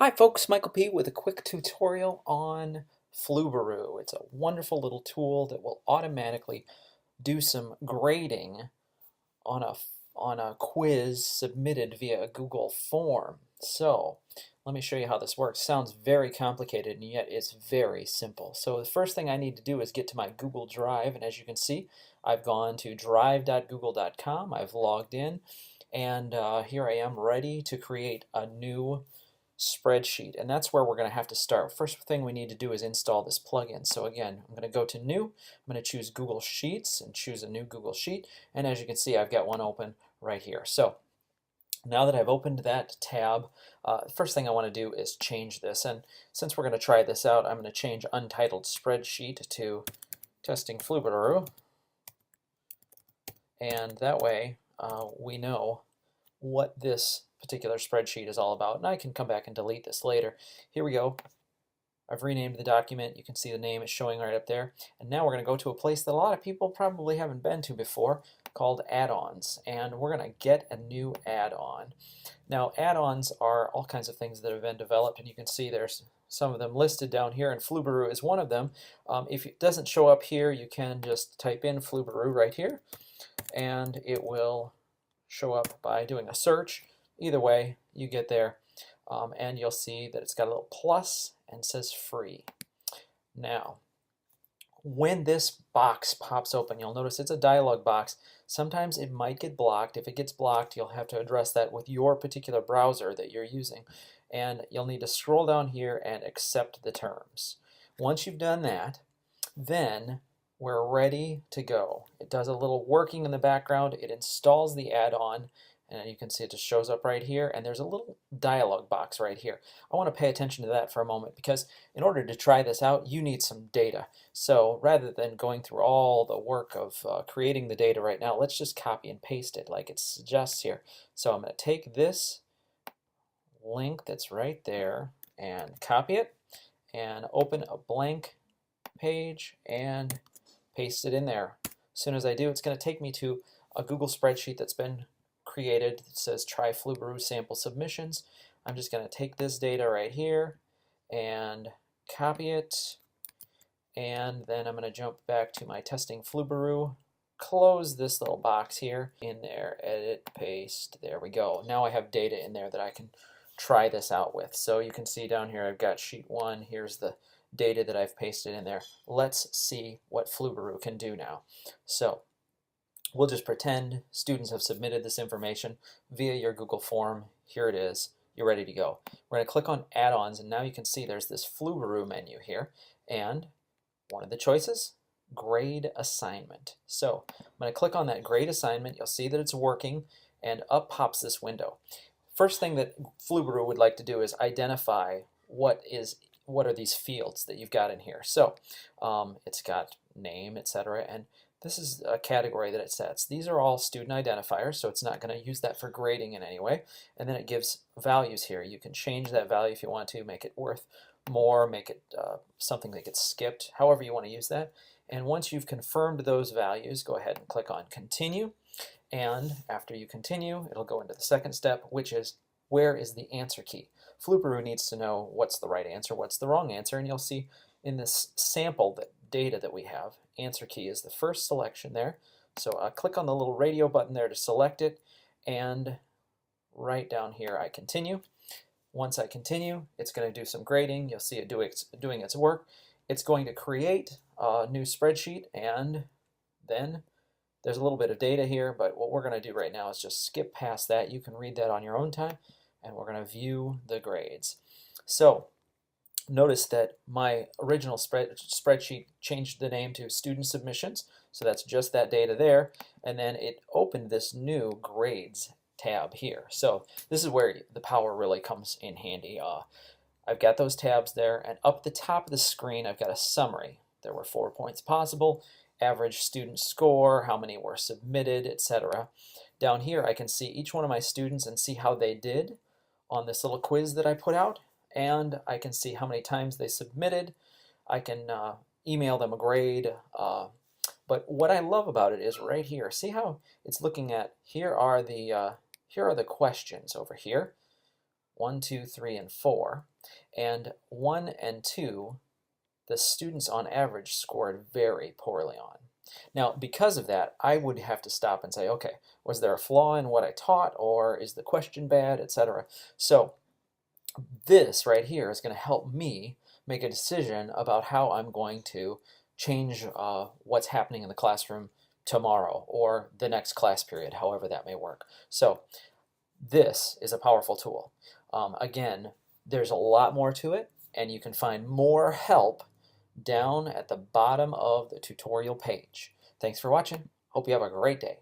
Hi folks, Michael P. with a quick tutorial on Flubaroo. It's a wonderful little tool that will automatically do some grading on a quiz submitted via a Google form. So let me show you how this works. Sounds very complicated and yet it's very simple. So the first thing I need to do is get to my Google Drive, and as you can see, I've gone to drive.google.com. I've logged in, and here I am ready to create a new spreadsheet, and that's where we're going to have to start. First thing we need to do is install this plugin. So again, I'm going to go to New, I'm going to choose Google Sheets and choose a new Google Sheet, and as you can see, I've got one open right here. So now that I've opened that tab, first thing I want to do is change this, and since we're going to try this out, I'm going to change Untitled Spreadsheet to Testing Flubaroo, and that way we know what this particular spreadsheet is all about, and I can come back and delete this later. Here we go. I've renamed the document. You can see the name is showing right up there. And now we're going to go to a place that a lot of people probably haven't been to before called add-ons, and we're going to get a new add-on. Now add-ons are all kinds of things that have been developed, and you can see there's some of them listed down here, and Flubaroo is one of them. If it doesn't show up here, you can just type in Flubaroo right here, and it will show up by doing a search. Either way, you get there, and you'll see that it's got a little plus and says free. Now, when this box pops open, you'll notice it's a dialog box. Sometimes it might get blocked. If it gets blocked, you'll have to address that with your particular browser that you're using, and you'll need to scroll down here and accept the terms. Once you've done that, then we're ready to go. It does a little working in the background. It installs the add-on, and you can see it just shows up right here, and there's a little dialog box right here. I want to pay attention to that for a moment, because in order to try this out, you need some data. So rather than going through all the work of creating the data right now, let's just copy and paste it like it suggests here. So I'm going to take this link that's right there and copy it and open a blank page and paste it in there. As soon as I do, it's going to take me to a Google spreadsheet that's been created that says try Flubaroo sample submissions. I'm just going to take this data right here and copy it, and then I'm going to jump back to my testing Flubaroo, close this little box here, in there, edit, paste, there we go. Now I have data in there that I can try this out with. So you can see down here I've got sheet 1, here's the data that I've pasted in there. Let's see what Flubaroo can do now. So we'll just pretend students have submitted this information via your Google form. Here it is. You're ready to go. We're going to click on add-ons, and now you can see there's this Flubaroo menu here, and one of the choices, grade assignment. So I'm going to click on that grade assignment. You'll see that it's working, and up pops this window. First thing that Flubaroo would like to do is identify what are these fields that you've got in here. So it's got name, etc., and this is a category that it sets. These are all student identifiers, so it's not going to use that for grading in any way. And then it gives values here. You can change that value if you want to, make it worth more, make it something that gets skipped, however you want to use that. And once you've confirmed those values, go ahead and click on continue. And after you continue, it'll go into the second step, which is where is the answer key. Flubaroo needs to know what's the right answer, what's the wrong answer, and you'll see in this sample data that we have, answer key is the first selection there. So click on the little radio button there to select it, and right down here I continue. Once I continue, it's going to do some grading. You'll see it doing its work. It's going to create a new spreadsheet, and then there's a little bit of data here, but what we're going to do right now is just skip past that. You can read that on your own time, and we're going to view the grades. So notice that my original spreadsheet changed the name to student submissions, so that's just that data there, and then it opened this new grades tab here. So this is where the power really comes in handy. I've got those tabs there, and up the top of the screen I've got a summary. There were 4 points possible, average student score, how many were submitted, etc. Down here I can see each one of my students and see how they did on this little quiz that I put out, and I can see how many times they submitted. I can email them a grade, but what I love about it is right here. See how it's looking at, here are the questions over here. 1, 2, 3, and 4, and 1 and 2, the students on average scored very poorly on. Now, because of that, I would have to stop and say, okay, was there a flaw in what I taught, or is the question bad, etc. So this right here is going to help me make a decision about how I'm going to change what's happening in the classroom tomorrow or the next class period, however that may work. So this is a powerful tool. Again, there's a lot more to it, and you can find more help down at the bottom of the tutorial page. Thanks for watching. Hope you have a great day.